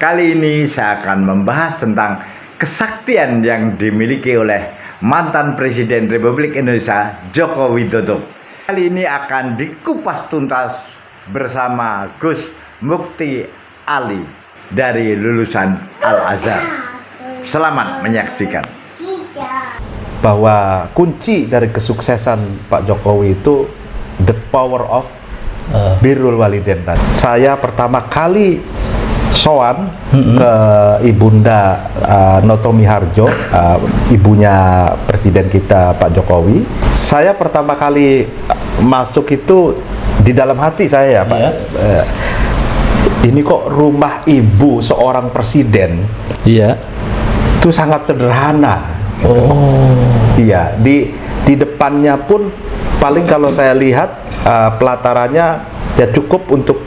Kali ini saya akan membahas tentang kesaktian yang dimiliki oleh mantan Presiden Republik Indonesia Joko Widodo. Kali ini akan dikupas tuntas bersama Gus Mukti Ali dari lulusan Al-Azhar. Selamat menyaksikan. Bahwa kunci dari kesuksesan Pak Jokowi itu the power of birrul walidain. Saya pertama kali sowan ke Ibunda Noto Miharjo, ibunya Presiden kita Pak Jokowi. Saya pertama kali masuk itu di dalam hati saya ya Pak. Ini kok rumah ibu seorang presiden? Iya. Itu sangat sederhana. Gitu. Iya, di depannya pun paling kalau saya lihat pelatarannya ya cukup untuk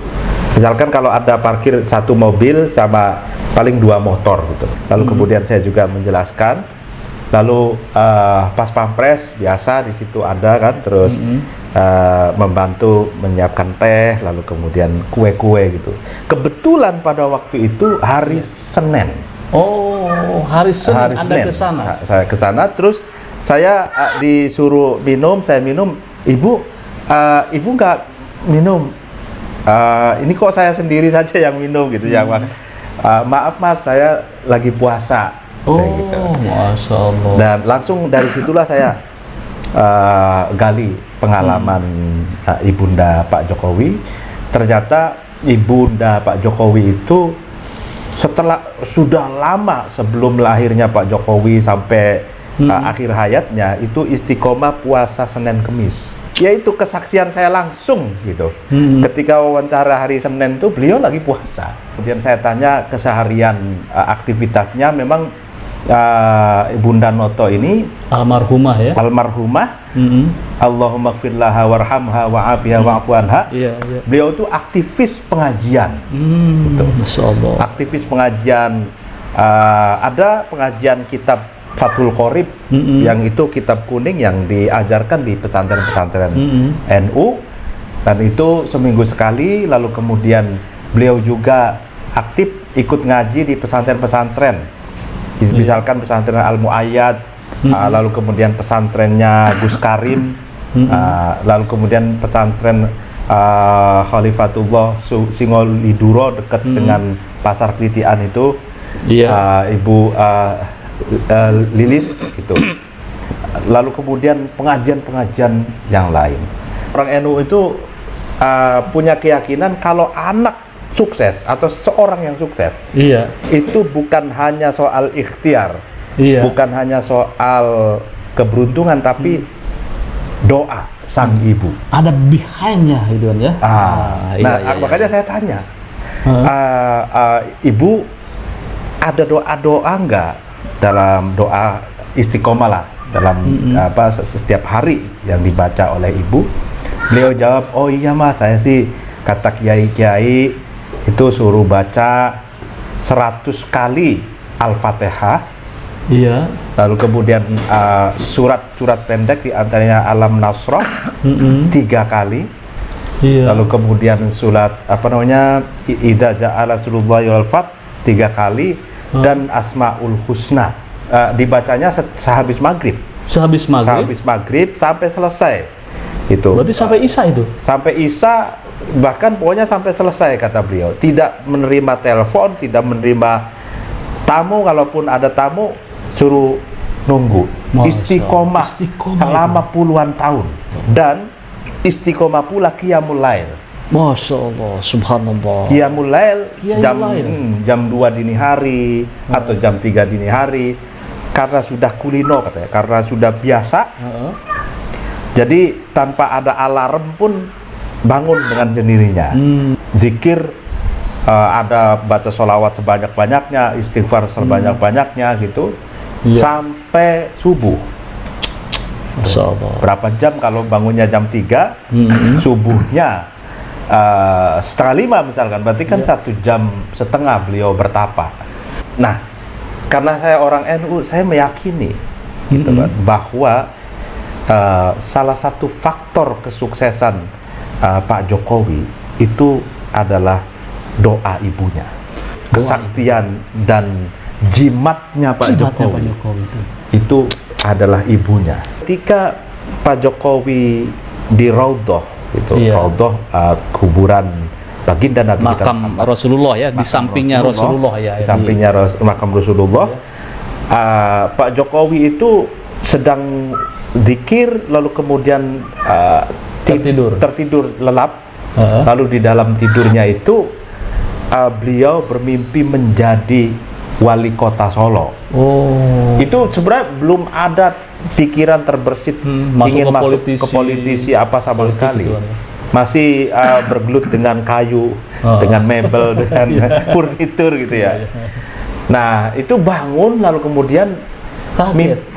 misalkan kalau ada parkir satu mobil sama paling 2 motor gitu. Lalu kemudian saya juga menjelaskan, lalu pas pampres biasa di situ ada kan, terus membantu menyiapkan teh, lalu kemudian kue-kue gitu. Kebetulan pada waktu itu hari Senin. Oh, hari Senin Anda ke sana? Saya ke sana, terus saya disuruh minum, saya minum. Ibu nggak minum. Ini kok saya sendiri saja yang minum gitu ya. Maaf Mas, saya lagi puasa. Oh, gitu. Masya Allah. Dan langsung dari situlah saya gali pengalaman Ibunda Pak Jokowi. Ternyata Ibunda Pak Jokowi itu setelah sudah lama sebelum lahirnya Pak Jokowi sampai akhir hayatnya itu istiqomah puasa Senin Kemis. Yaitu kesaksian saya langsung gitu. Ketika wawancara hari Senin itu beliau lagi puasa. Kemudian saya tanya keseharian aktivitasnya, memang Ibunda Noto ini almarhumah ya. Almarhumah. Allahumma gfir laha warhamha wa'afiha wa'fu anha. Beliau itu aktivis pengajian. Gitu. Masyaallah. Aktivis pengajian, ada pengajian kitab Fathul Qorib, yang itu kitab kuning yang diajarkan di pesantren-pesantren NU, dan itu seminggu sekali. Lalu kemudian beliau juga aktif ikut ngaji di pesantren-pesantren, misalkan pesantren Al-Mu'ayyad, lalu kemudian pesantrennya Gus Karim, lalu kemudian pesantren Khalifatullah Singoliduro dekat dengan Pasar Kritian itu, Ibu Lilis itu. Lalu kemudian pengajian-pengajian yang lain. Orang NU itu punya keyakinan kalau anak sukses atau seorang yang sukses, itu bukan hanya soal ikhtiar, bukan hanya soal keberuntungan, tapi doa sang ibu. Ada behind-nya gitu kan ya. Makanya saya tanya, ibu ada doa-doa enggak dalam doa istiqomah lah, dalam setiap hari yang dibaca oleh ibu? Beliau jawab, oh iya Mas, saya sih kata kiai-kiai itu suruh baca 100 kali Al-Fatihah. Lalu kemudian surat-surat pendek diantaranya Alam Nasrah 3 kali. Lalu kemudian surat Idza Ja'ala Nasrullahi wal Fath 3 kali. Dan Asmaul Husna dibacanya sehabis maghrib. Sehabis maghrib sampai selesai. Itu. Berarti sampai Isya itu? Sampai Isya, bahkan pokoknya sampai selesai kata beliau. Tidak menerima telepon, tidak menerima tamu. Kalaupun ada tamu, suruh nunggu. Istiqomah selama puluhan tahun. Dan istiqomah pula qiyamul lail. Masya Allah, subhanallah. Qiyamul lail jam 2 dini hari atau jam 3 dini hari, karena sudah kulino katanya, karena sudah biasa. Jadi tanpa ada alarm pun bangun dengan sendirinya. Zikir, ada baca sholawat sebanyak-banyaknya, istighfar sebanyak-banyaknya gitu, sampai subuh. Berapa jam kalau bangunnya jam 3, subuhnya 4:30 misalkan, berarti kan 1,5 jam beliau bertapa. Nah, karena saya orang NU, saya meyakini gitu kan, bahwa salah satu faktor kesuksesan Pak Jokowi itu adalah doa ibunya. kesaktian dan jimatnya Pak Jimatnya Pak Jokowi Jokowi itu adalah ibunya. Ketika Pak Jokowi di Raudhah, itu Iya. Raudhah, kuburan baginda Nabi kita makam Muhammad. Rasulullah ya, di Makam sampingnya Rasulullah ya. di sampingnya makam Rasulullah. Pak Jokowi itu sedang zikir, lalu kemudian tertidur lelap. Lalu di dalam tidurnya itu beliau bermimpi menjadi wali kota Solo. Oh. Itu sebenarnya belum ada pikiran terbersit ingin masuk ke politisi apa sama sekali. Gitu, ya. Masih bergelut dengan kayu, dengan mebel, dengan furnitur gitu ya. Nah, itu bangun lalu kemudian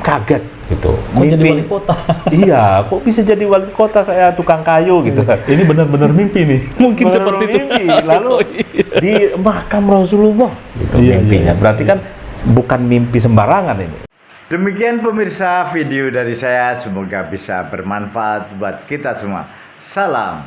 kaget gitu. Kok jadi wali kota? Iya, kok bisa jadi wali kota, saya tukang kayu gitu. Ini benar-benar mimpi nih. Mungkin Benar seperti itu. mimpi. Lalu di makam Rasulullah itu mimpinya. Berarti kan bukan mimpi sembarangan ini. Demikian pemirsa video dari saya, semoga bisa bermanfaat buat kita semua. Salam